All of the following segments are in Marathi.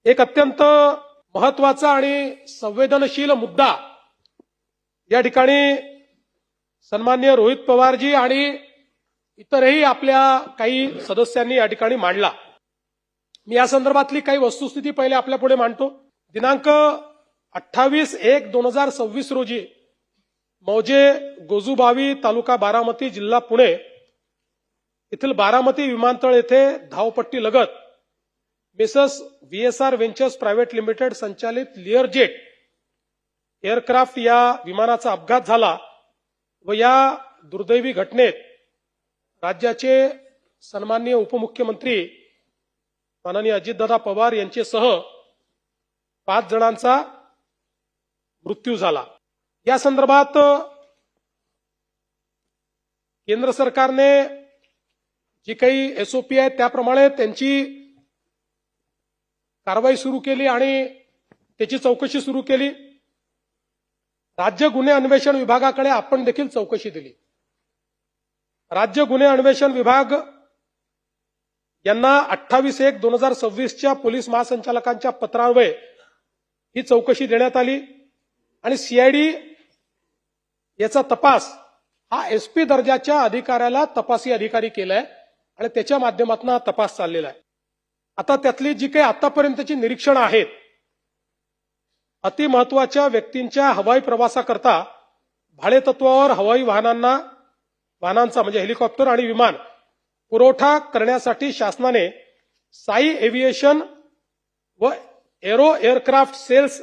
एक अत्यंत महत्वाचा आणि संवेदनशील मुद्दा या ठिकाणी सन्माननीय रोहित पवारजी आणि इतरही आपल्या काही सदस्यांनी या ठिकाणी मांडला। मी या संदर्भातली काही वस्तुस्थिती पहिले आपल्या पुढे मांडतो। दिनांक 28/1/2026 रोजी मौजे गोजूबावी तालुका बारामती जिल्हा पुणे येथील बारामती विमानतळ येथे धावपट्टी लगत Mrs VSR ventures private limited संचालित लिअर जेट एअरक्राफ्ट या विमानाचा अपघात झाला व या दुर्दैवी घटनेत राज्याचे सन्माननीय उपमुख्यमंत्री माननीय अजितदादा पवार यांच्यासह 5 जणांचा मृत्यू झाला। या संदर्भात केंद्र सरकारने जी काही SOP आहे त्याप्रमाणे त्यांची कारवाई सुरू केली आणि त्याची चौकशी सुरू केली। राज्य गुन्हे अन्वेषण विभागाकडे आपण देखील चौकशी दिली। राज्य गुन्हे अन्वेषण विभाग यांना 28/1/2026 च्या पोलीस महासंचालकांच्या पत्रान्वये ही चौकशी देण्यात आली आणि CID याचा तपास हा SP दर्जाच्या अधिकाऱ्याला तपासी अधिकारी केलाय आणि त्याच्या माध्यमातून हा तपास चाललेला आहे। आता त्यातली जी काही आतापर्यंतची निरीक्षण आहेत, अतिमहत्वाच्या व्यक्तींच्या हवाई प्रवासाकरता भाडेतत्वावर हवाई वाहनांचा म्हणजे हेलिकॉप्टर आणि विमान पुरवठा करण्यासाठी शासनाने साई एव्हिएशन व aero aircraft sales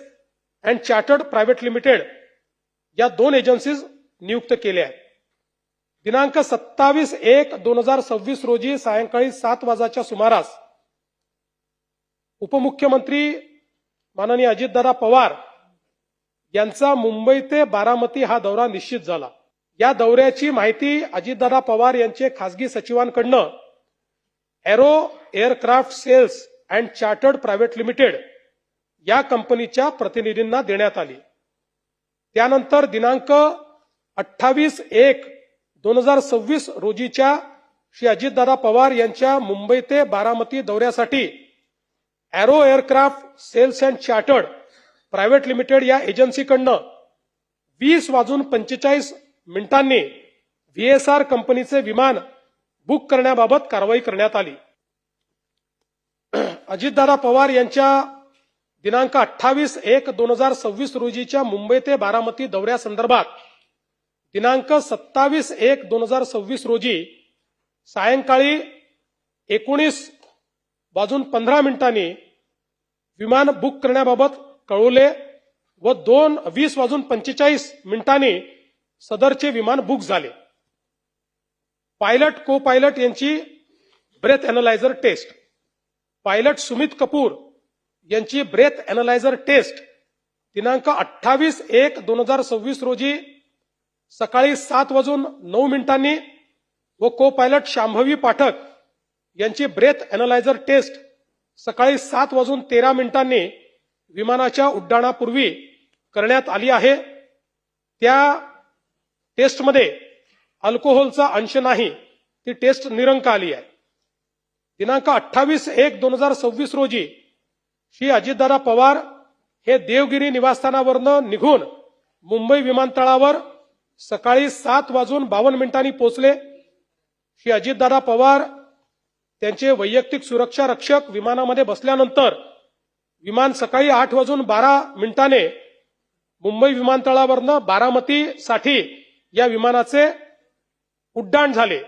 and chartered private limited या 2 एजन्सीज नियुक्त केल्या आहेत। दिनांक 27/1/2026 रोजी सायंकाळी 7 वाजताच्या सुमारास उपमुख्यमंत्री माननीय अजितदादा पवार यांचा मुंबई ते बारामती हा दौरा निश्चित झाला। या दौऱ्याची माहिती अजितदादा पवार यांचे खासगी सचिवांकडून aero aircraft sales and chartered private limited या कंपनीच्या प्रतिनिधींना देण्यात आली। त्यानंतर दिनांक 28/1/2026 रोजीच्या श्री अजितदादा पवार यांच्या मुंबई ते बारामती दौऱ्यासाठी aero aircraft sales and chartered private limited या एजन्सीकडून 20:45 VSR कंपनीचे विमान बुक करण्याबाबत कारवाई करण्यात आली। अजितदादा पवार यांच्या दिनांक 28/1/2026 रोजीच्या मुंबई ते बारामती दौऱ्यासंदर्भात दिनांक 27/1/2026 रोजी सायंकाळी 19:15 विमान बुक करण्याबाबत कळवले व 20:45 सदरचे विमान बुक झाले। पायलट को पायलट यांची breath analyser test, pilot Sumit Kapoor यांची ब्रेथ एनालायझर टेस्ट दिनांक 28/1/2026 रोजी सकाळी 7:09 व को पायलट शांभवी पाठक यांची ब्रेथ एनालायझर टेस्ट सकाळी 7:13 विमानाच्या उड्डाणापूर्वी करण्यात आली आहे। त्या टेस्टमध्ये अल्कोहोलचा अंश नाही, ती टेस्ट निरंक आली आहे। दिनांक 28/1/2026 रोजी श्री अजितदादा पवार हे देवगिरी निवासस्थानावरून निघून मुंबई विमानतळावर सकाळी 7:52 पोहोचले। श्री अजितदादा पवार त्यांचे वैयक्तिक सुरक्षा रक्षक विमानामध्ये बसल्यानंतर विमान सकाळी 8:12 मुंबई विमानतळावरून बारामतीसाठी या विमानाचे उड्डाण झाले।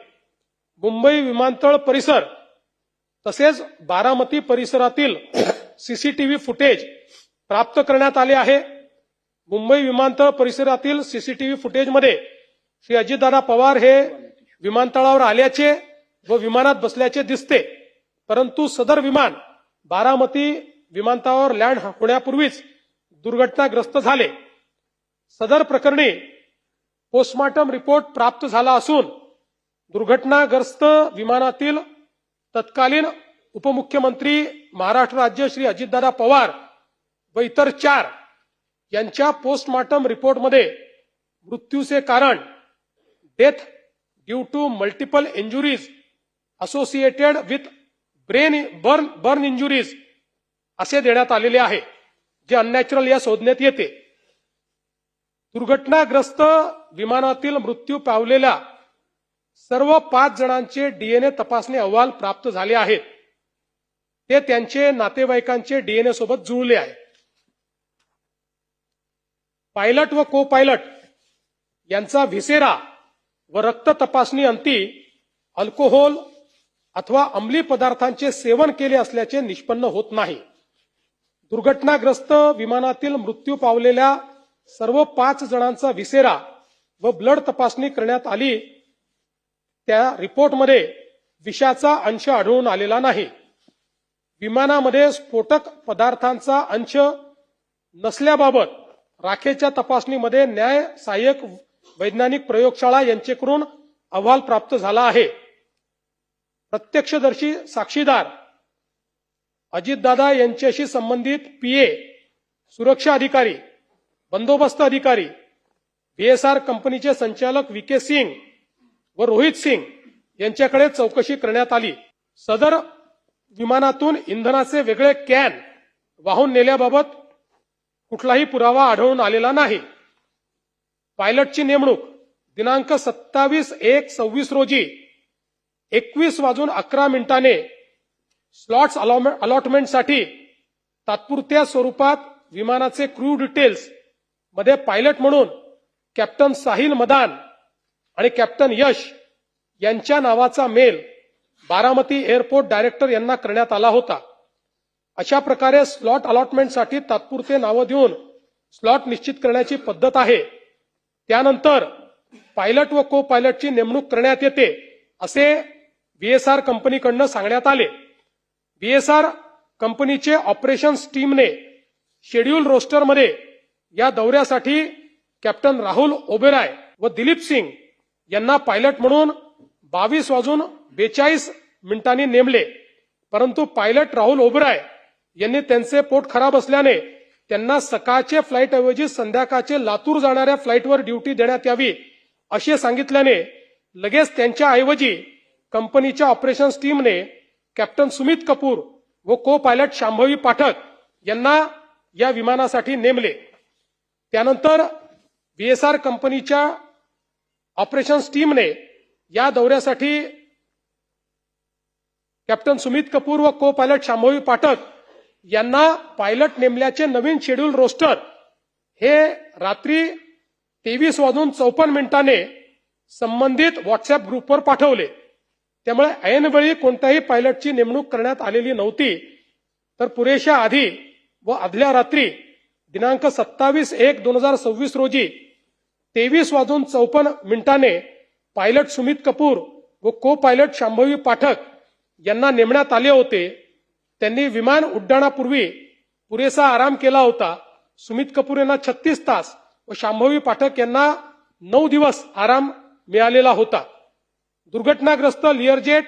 मुंबई विमानतळ परिसर तसेच बारामती परिसरातील CCTV फुटेज प्राप्त करण्यात आले आहे। मुंबई विमानतळ परिसरातील CCTV फुटेजमध्ये श्री अजितदादा पवार हे विमानतळावर आल्याचे व विमानात बसल्याचे दिसते, परंतु सदर विमान बारामती विमानतळावर लँड होण्यापूर्वीच दुर्घटनाग्रस्त झाले। सदर प्रकरणी पोस्टमॉर्टम रिपोर्ट प्राप्त झाला असून दुर्घटनाग्रस्त विमानातील तत्कालीन उपमुख्यमंत्री महाराष्ट्र राज्य श्री अजितदादा पवार व इतर 4 यांच्या पोस्टमॉर्टम रिपोर्टमध्ये मृत्यूचे कारण death due to multiple injuries associated with brain burn injuries असे देण्यात आलेले आहे, जे अननॅचरल या संज्ञेत येते. दुर्घटनाग्रस्त विमानातील मृत्यू पावलेल्या सर्व 5 जणांचे डीएनए तपासणी अहवाल प्राप्त झाले आहेत. ते त्यांचे नातेवाईकांचे डीएनए सोबत जुळले आहे. पायलट व को पायलट यांचा व्हिसेरा व रक्त तपासणी अंती अल्कोहोल अथवा अंमली पदार्थांचे सेवन केले असल्याचे निष्पन्न होत नाही. दुर्घटनाग्रस्त विमानातील मृत्यू पावलेल्या सर्व 5 जणांचा व्हिसेरा व ब्लड तपासणी करण्यात आली. त्या रिपोर्टमध्ये विषाचा अंश आढळून आलेला नाही. विमानामध्ये स्फोटक पदार्थांचा अंश नसल्याबाबत राखेच्या तपासणीमध्ये न्याय सहाय्यक वैज्ञानिक प्रयोगशाळा यांच्याकडून अहवाल प्राप्त झाला आहे. प्रत्यक्षदर्शी साक्षीदार अजितदादा यांच्याशी संबंधित पीए, सुरक्षा अधिकारी, बंदोबस्त अधिकारी, बीएसआर कंपनीचे संचालक व्हीके सिंग व रोहित सिंग यांच्याकडे चौकशी करण्यात आली. सदर विमानातून इंधनाचे वेगळे कॅन वाहून नेल्याबाबत कुठलाही पुरावा आढळून आलेला नाही. पायलटची नेमणूक दिनांक 27/1/26 रोजी 21:11 स्लॉट्स अलॉटमेंटसाठी तात्पुरत्या स्वरूपात विमानाचे क्रू डिटेल्स मध्ये पायलट म्हणून कॅप्टन साहिल मदान आणि कॅप्टन यश यांच्या नावाचा मेल बारामती एअरपोर्ट डायरेक्टर यांना करण्यात आला होता. अशा प्रकारे स्लॉट अलॉटमेंटसाठी तात्पुरते नावं देऊन स्लॉट निश्चित करण्याची पद्धत आहे. त्यानंतर पायलट व को पायलटची नेमणूक करण्यात येते असे बीएसआर कंपनीकडून सांगण्यात आले. बीएसआर कंपनीचे ऑपरेशन्स टीमने शेड्यूल रोस्टरमध्ये या दौऱ्यासाठी कॅप्टन राहुल ओबेरॉय व दिलीप सिंग यांना पायलट म्हणून 22:42 नेमले. परंतु पायलट राहुल ओबेरॉय यांनी त्यांचे पोट खराब असल्याने त्यांना सकाळचे फ्लाईट ऐवजी संध्याकाळचे लातूर जाणाऱ्या फ्लाईटवर ड्युटी देण्यात यावी असे सांगितल्याने लगेच त्यांच्या ऐवजी कंपनीच्या ऑपरेशन्स टीमने कॅप्टन सुमित कपूर व को पायलट शांभवी पाठक यांना या विमानासाठी नेमले. त्यानंतर बीएसआर कंपनीच्या ऑपरेशन्स टीमने या दौऱ्यासाठी कॅप्टन सुमित कपूर व को पायलट शांभवी पाठक यांना पायलट नेमल्याचे नवीन शेड्यूल रोस्टर हे रात्री 23:54 संबंधित व्हॉट्सअप ग्रुपवर पाठवले. त्यामुळे ऐनवेळी कोणत्याही पायलटची नेमणूक करण्यात आलेली नव्हती. तर पुरेशा आधी व आदल्या रात्री दिनांक 27/1/2026 रोजी 23:54 पायलट सुमित कपूर व को पायलट शांभवी पाठक यांना नेमण्यात आले होते. त्यांनी विमान उड्डाणापूर्वी पुरेसा आराम केला होता. सुमित कपूर यांना 36 तास व शांभवी पाठक यांना 9 दिवस आराम मिळालेला होता. दुर्घटनाग्रस्त लिअरजेट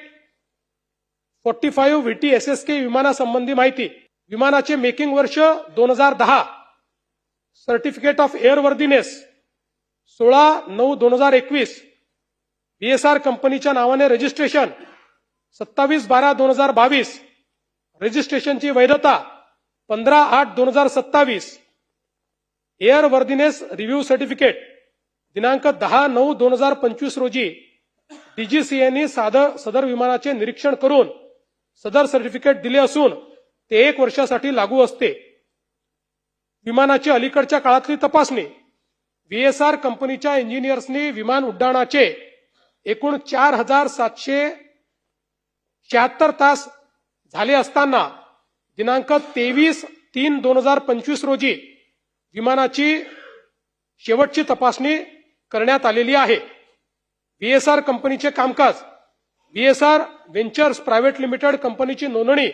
45 व्हीटी SSK विमानासंबंधी माहिती. विमानाचे मेकिंग वर्ष 2010, सर्टिफिकेट ऑफ एअरवर्दीनेस 16/9/2021, बीएसआर कंपनीच्या नावाने रजिस्ट्रेशन 27/12/2022, रजिस्ट्रेशनची वैधता 15/8/2027, एअरवर्दीनेस रिव्ह्यू सर्टिफिकेट दिनांक 10/9/2025 रोजी डीजीसीएने सदर विमानाचे निरीक्षण करून सदर सर्टिफिकेट दिले असून ते 1 वर्षासाठी लागू असते. विमानाची अलीकडच्या काळातली तपासणी. बीएसआर कंपनीच्या इंजिनियर्सनी विमान उड्डाणाचे एकूण 4776 तास झाले असताना दिनांक 23/3/2025 रोजी विमानाची शेवटची तपासणी करण्यात आलेली आहे. बीएसआर कंपनीचे कामकाज. बीएसआर व्हेंचर्स प्रायव्हेट लिमिटेड कंपनीची नोंदणी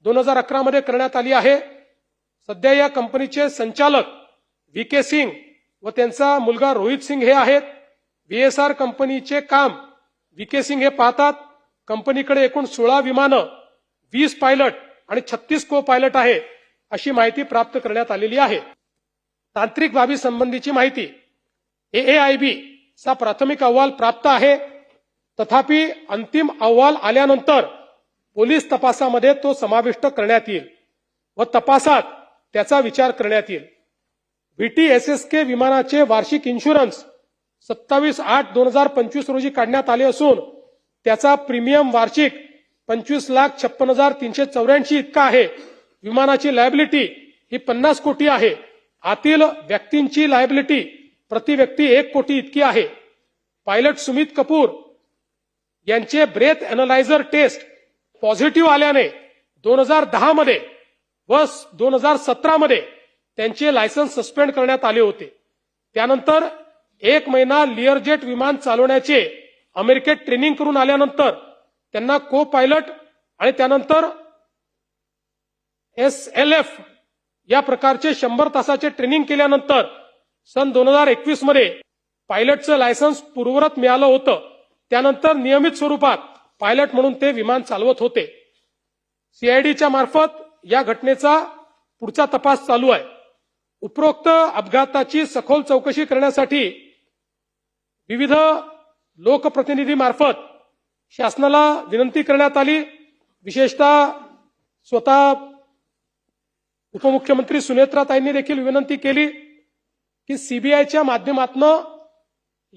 2011 मध्ये करण्यात आली आहे. सध्या या कंपनीचे संचालक व्हीके सिंग व त्यांचा मुलगा रोहित सिंग हे आहेत. बीएसआर कंपनीचे काम व्हीके सिंग हे पाहतात. कंपनीकडे एकूण 16 विमानं, 20 पायलट आणि 36 को पायलट आहे अशी माहिती प्राप्त करण्यात आलेली आहे. तांत्रिक बाबी संबंधीची माहिती. AAIB चा प्राथमिक अहवाल प्राप्त आहे. तथापि अंतिम अहवाल आल्यानंतर पोलीस तपासामध्ये तो समाविष्ट करण्यात येईल. व तपासात त्याचा विचार करण्यात येईल. VTSSK विमानाचे वार्षिक इन्शुरन्स 27/8/2025 रोजी काढण्यात आले असून त्याचा प्रीमियम वार्षिक 25,56,384 इतका आहे. विमानाची लायबिलिटी ही 50 कोटी आहे. आतील व्यक्तींची लायबिलिटी प्रति व्यक्ती 1 कोटी इतकी आहे. पायलट सुमित कपूर यांचे ब्रेथ एनालायझर टेस्ट पॉझिटिव्ह आल्याने 2010 मध्ये व 2017 मध्ये त्यांचे लायसन्स सस्पेंड करण्यात आले होते. त्यानंतर 1 महिना लिअरजेट विमान चालवण्याचे अमेरिकेत ट्रेनिंग करून आल्यानंतर त्यांना को पायलट आणि त्यानंतर SLF या प्रकारचे 100 तासाचे ट्रेनिंग केल्यानंतर सन 2021 मध्ये पायलटचं लायसन्स पूर्ववत मिळालं होतं. त्यानंतर नियमित स्वरूपात पायलट म्हणून ते विमान चालवत होते. CIDच्या मार्फत या घटनेचा पुढचा तपास चालू आहे. उपरोक्त अपघाताची सखोल चौकशी करण्यासाठी विविध लोकप्रतिनिधीमार्फत शासनाला विनंती करण्यात आली. विशेषतः स्वतः उपमुख्यमंत्री सुनेत्राताईंनी देखील विनंती केली की CBIच्या माध्यमातून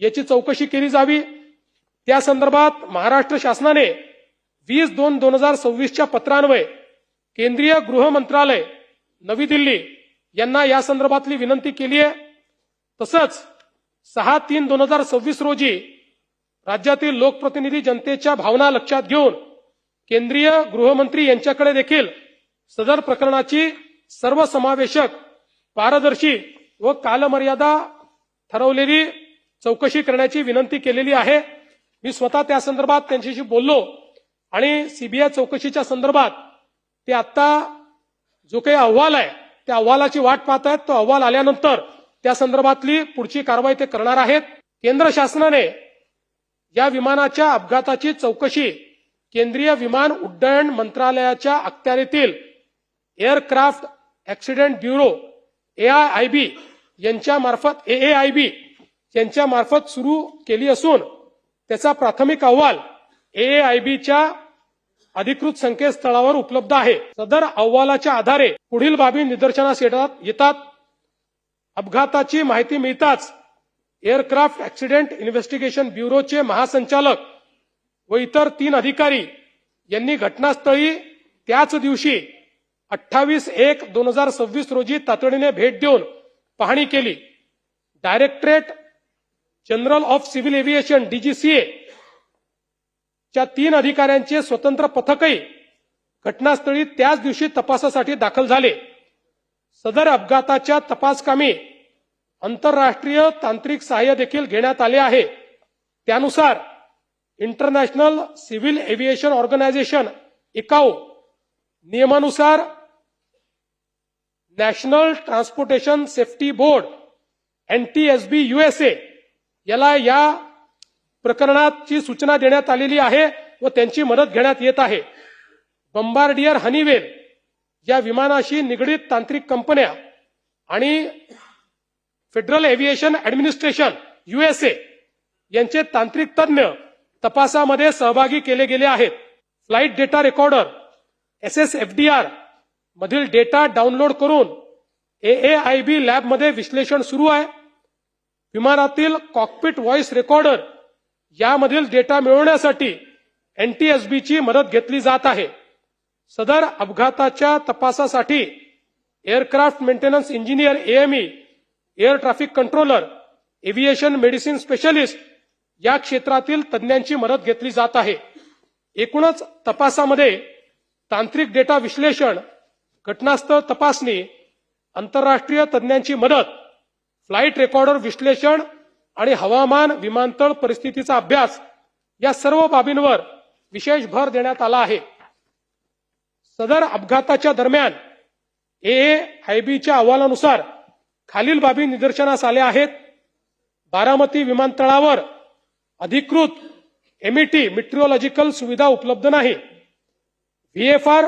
याची चौकशी केली जावी. त्या संदर्भात महाराष्ट्र शासनाने 20/2/2026च्या पत्रान्वये केंद्रीय गृह मंत्रालय नवी दिल्ली यांना या संदर्भातली विनंती केली आहे. तसंच 6/3/2026 रोजी राज्यातील लोकप्रतिनिधी जनतेच्या भावना लक्षात घेऊन केंद्रीय गृहमंत्री यांच्याकडे देखील सदर प्रकरणाची सर्वसमावेशक, पारदर्शी व कालमर्यादा ठरवलेली चौकशी करण्याची विनंती केलेली आहे. मी स्वतः त्या संदर्भात त्यांच्याशी बोललो आणि CBI चौकशीच्या संदर्भात ते आता जो काही अहवाल आहे त्या अहवालाची वाट पाहत आहेत. तो अहवाल आल्यानंतर त्या संदर्भातली पुढची कारवाई ते करणार आहेत. केंद्र शासनाने या विमानाच्या अपघाताची चौकशी केंद्रीय विमान उड्डयन मंत्रालयाच्या अखत्यारीतील एअरक्राफ्ट ऍक्सिडेंट ब्युरो AIB यांच्या मार्फत सुरू केली असून त्याचा प्राथमिक अहवाल AIBच्या अधिकृत संकेतस्थळावर उपलब्ध आहे. सदर अहवालाच्या आधारे पुढील बाबी निदर्शनास येतात. अपघाताची माहिती मिळताच एअरक्राफ्ट ऍक्सिडेंट इन्व्हेस्टिगेशन ब्युरोचे महासंचालक व इतर 3 अधिकारी यांनी घटनास्थळी त्याच दिवशी 28/1/2026 रोजी तातडीने भेट देऊन पाहणी केली. Directorate general of civil aviation DGCA च्या 3 अधिकाऱ्यांचे स्वतंत्र पथकही घटनास्थळी त्याच दिवशी तपासासाठी दाखल झाले. सदर अपघाताच्या तपासकामी आंतरराष्ट्रीय तांत्रिक सहाय्य देखील घेण्यात आले आहे. त्यानुसार international civil aviation organisation ICAO नियमानुसार national transportation safety board NTSB USA याला या प्रकरणाची सूचना देण्यात आलेली आहे व त्यांची मदत घेण्यात येत आहे. बंबार्डियर हनीवेल या विमानाशी निगडीत तांत्रिक कंपन्या आणि फेडरल एव्हिएशन ऍडमिनिस्ट्रेशन USA यांचे तांत्रिक तज्ञ तपासामध्ये सहभागी केले गेले आहेत. फ्लाइट डेटा रेकॉर्डर SSFDR मधील डेटा डाउनलोड करून AIB लॅबमध्ये विश्लेषण सुरू आहे. विमानातील कॉकपिट व्हॉइस रेकॉर्डर यामधील डेटा मिळवण्यासाठी NTSBची मदत घेतली जात आहे. सदर अपघाताच्या तपासासाठी aircraft maintenance engineer AME, air traffic controller, aviation medicine specialist या क्षेत्रातील तज्ञांची मदत घेतली जात आहे. एकूणच तपासामध्ये तांत्रिक डेटा विश्लेषण, घटनास्थळ तपासणी, आंतरराष्ट्रीय तज्ञांची मदत, फ्लाइट रेकॉर्डर विश्लेषण आणि हवामान विमानतळ परिस्थितीचा अभ्यास या सर्व बाबींवर विशेष भर देण्यात आला आहे. सदर अपघाताच्या दरम्यान AIBच्या अहवालानुसार खालील बाबी निदर्शनास आल्या आहेत. बारामती विमानतळावर अधिकृत MET मेट्रिओलॉजिकल सुविधा उपलब्ध नाही. VFR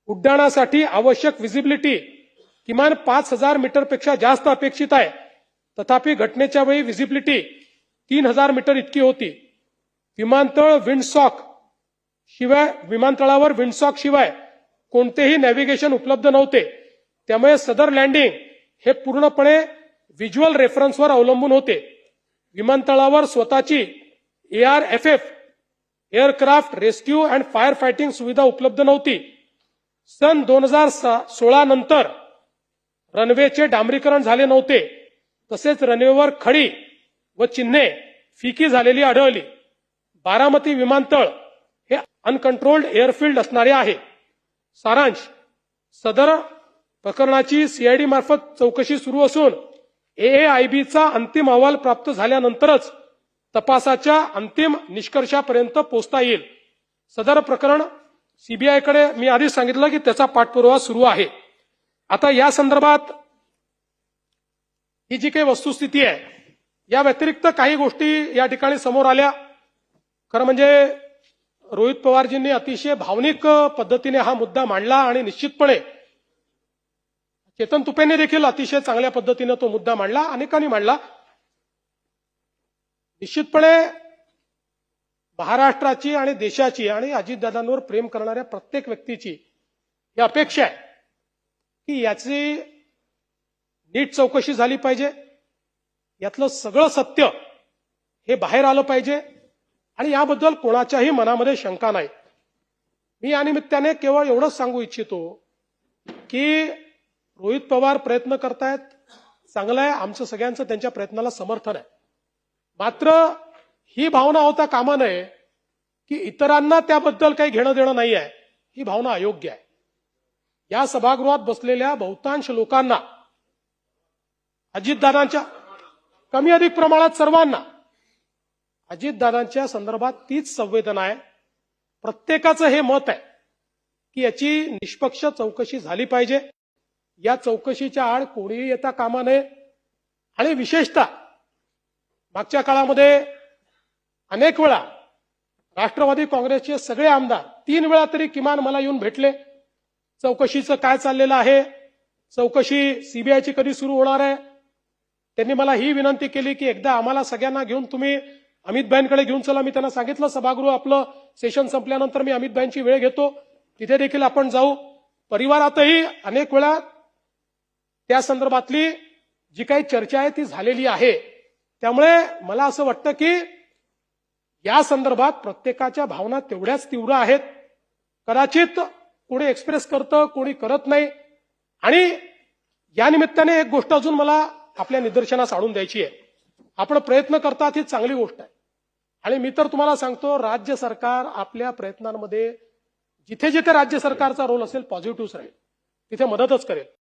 उड्डाणासाठी आवश्यक व्हिजिबिलिटी किमान 5000 मीटरपेक्षा जास्त अपेक्षित आहे. तथापि घटनेच्या वेळी व्हिजिबिलिटी 3000 मीटर इतकी होती. विमानतळावर विंडसॉक शिवाय कोणतेही नॅव्हिगेशन उपलब्ध नव्हते. त्यामुळे सदर लँडिंग हे पूर्णपणे व्हिज्युअल रेफरन्सवर अवलंबून होते. विमानतळावर स्वतःची ARFF aircraft rescue and fire fighting सुविधा उपलब्ध नव्हती. सन 2016 नंतर रनवेचे डांबरीकरण झाले नव्हते. तसेच रनवेवर खडी व चिन्हे फिकी झालेली आढळली. बारामती विमानतळ हे अनकंट्रोल्ड एअरफील्ड असणारे आहे. सारांश, सदर प्रकरणाची CID मार्फत चौकशी सुरू असून AAIBचा अंतिम अहवाल प्राप्त झाल्यानंतरच तपासाच्या अंतिम निष्कर्षापर्यंत पोहोचता येईल. सदर प्रकरण CBIकडे मी आधीच सांगितलं की त्याचा पाठपुरावा सुरू आहे. आता या संदर्भात ही जी काही वस्तुस्थिती आहे, या व्यतिरिक्त काही गोष्टी या ठिकाणी समोर आल्या. खरं म्हणजे रोहित पवारजींनी अतिशय भावनिक पद्धतीने हा मुद्दा मांडला आणि निश्चितपणे चेतन तुपेंनी देखील अतिशय चांगल्या पद्धतीने तो मुद्दा मांडला, अनेकांनी मांडला. निश्चितपणे महाराष्ट्राची आणि देशाची आणि अजितदादांवर प्रेम करणाऱ्या प्रत्येक व्यक्तीची ही अपेक्षा आहे की याची नीट चौकशी झाली पाहिजे. यातलं सगळं सत्य हे बाहेर आलं पाहिजे आणि याबद्दल कोणाच्याही मनामध्ये शंका नाही. मी या निमित्ताने केवळ एवढंच सांगू इच्छितो की रोहित पवार प्रयत्न करतायत, चांगलं आहे, आमचं सगळ्यांचं त्यांच्या प्रयत्नाला समर्थन आहे. मात्र ही भावना होता कामा नये की इतरांना त्याबद्दल काही घेणं देणं नाही आहे. ही भावना अयोग्य आहे. या सभागृहात बसलेल्या बहुतांश लोकांना, अजितदादांच्या कमी अधिक प्रमाणात सर्वांना अजितदादांच्या संदर्भात तीच संवेदना आहे. प्रत्येकाचं हे मत आहे की याची निष्पक्ष चौकशी झाली पाहिजे. या चौकशीच्या आड कोणीही येता कामा नये. आणि विशेषतः मागच्या काळामध्ये अनेक वेळा राष्ट्रवादी काँग्रेसचे सगळे आमदार 3 वेळा तरी किमान मला येऊन भेटले. चौकशीचं काय चाललेलं आहे, चौकशी CBIची कधी सुरू होणार आहे. त्यांनी मला ही विनंती केली की एकदा आम्हाला सगळ्यांना घेऊन तुम्ही अमितभाईंकडे घेऊन चला. मी त्यांना सांगितलं सभागृह आपलं सेशन संपल्यानंतर मी अमितभाईंची वेळ घेतो, तिथे देखील आपण जाऊ. परिवारातही अनेक वेळा त्या संदर्भातली जी काही चर्चा आहे ती झालेली आहे. त्यामुळे मला असं वाटतं की या संदर्भात प्रत्येकाच्या भावना तेवढ्याच तीव्र आहेत. कदाचित कोणी एक्सप्रेस करतं, कोणी करत नाही. आणि या निमित्ताने एक गोष्ट अजून मला आपल्या निदर्शनास आणून द्यायची आहे. आपण प्रयत्न करतात ही चांगली गोष्ट आहे आणि मी तर तुम्हाला सांगतो राज्य सरकार आपल्या प्रयत्नांमध्ये जिथे जिथे राज्य सरकारचा रोल असेल पॉझिटिव्ह राहील, तिथे मदतच करेल.